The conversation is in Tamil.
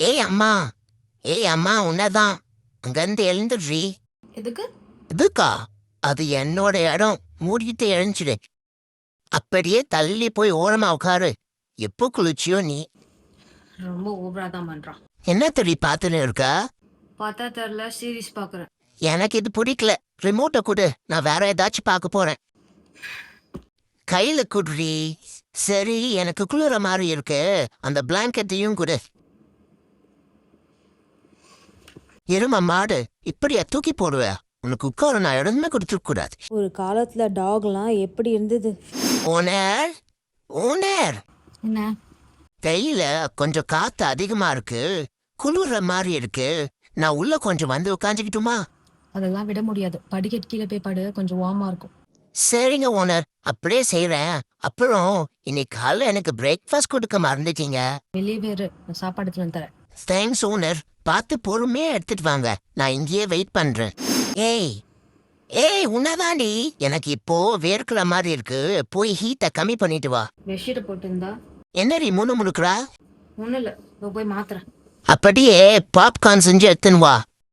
ஏய் அம்மா, ஏய் அம்மா உன்னதான். அங்கேருந்து எழுந்துடுறி. எதுக்கு? இதுக்கா? அது என்னோட இடம். மூடிட்டு எழுஞ்சிடு. அப்படியே தள்ளி போய் ஓரமா உட்காரு. எப்போ குளிச்சியோ நீ? ரொம்ப ஓவரா தான் பண்றான். என்ன தெரி பார்த்துன்னு இருக்க? பார்த்தா தெரியல, சீரிஸ் பாக்குறேன். எனக்கு இது பிடிக்கல. ரிமோட்டை கொடு, நான் வேற ஏதாச்சும் பார்க்க போறேன். கையில குடுறி. சரி, எனக்கு குளிர மாதிரி இருக்கு. அந்த பிளாங்கெட்டையும் கொடு. எரும மாடு, இப்படியா தூக்கி போடுவ? உனக்கு உட்கார நான் இடமே கொடுத்துருக்க கூடாது. ஒரு காலத்துல டாக்லாம் எப்படி இருந்தது? ஓனர், ஓனர், என்ன? கையில கொஞ்சம் காத்து அதிகமா இருக்கு. குளிர மாதிரி இருக்கு. நான் உள்ள கொஞ்சம் வந்து உட்காந்துக்கிட்டுமா? அதெல்லாம் விட முடியாது. படிக்கட்டு கீழே போய் படு, கொஞ்சம் வார்மா இருக்கும். சரிங்க ஓனர், அப்படியே செய்றேன். அப்புறம் இன்னைக்கு காலைல எனக்கு பிரேக்ஃபாஸ்ட் கொடுக்க மறந்துட்டீங்க. வெளியே வேறு சாப்பாடு எடுத்துட்டு வந்து தரேன். Thanks owner. பார்த்து பொறுமையா எடுத்துட்டு வாங்க. நான் இங்கேயே வெயிட் பண்றேன். ஏய் ஏய் உன்னதாண்டி. எனக்கு இப்போ வேர்க்கிற மாதிரி இருக்கு. போய் ஹீட்டை கம்மி பண்ணிட்டு வா. பெட்ஷீட்டை போட்டுருந்தா என்னடி முணுமுணுக்குறா? ஒன்றும் இல்லை, போய் மாத்துறேன். அப்படியே பாப்கார்ன் செஞ்சு எடுத்துன்னு வா.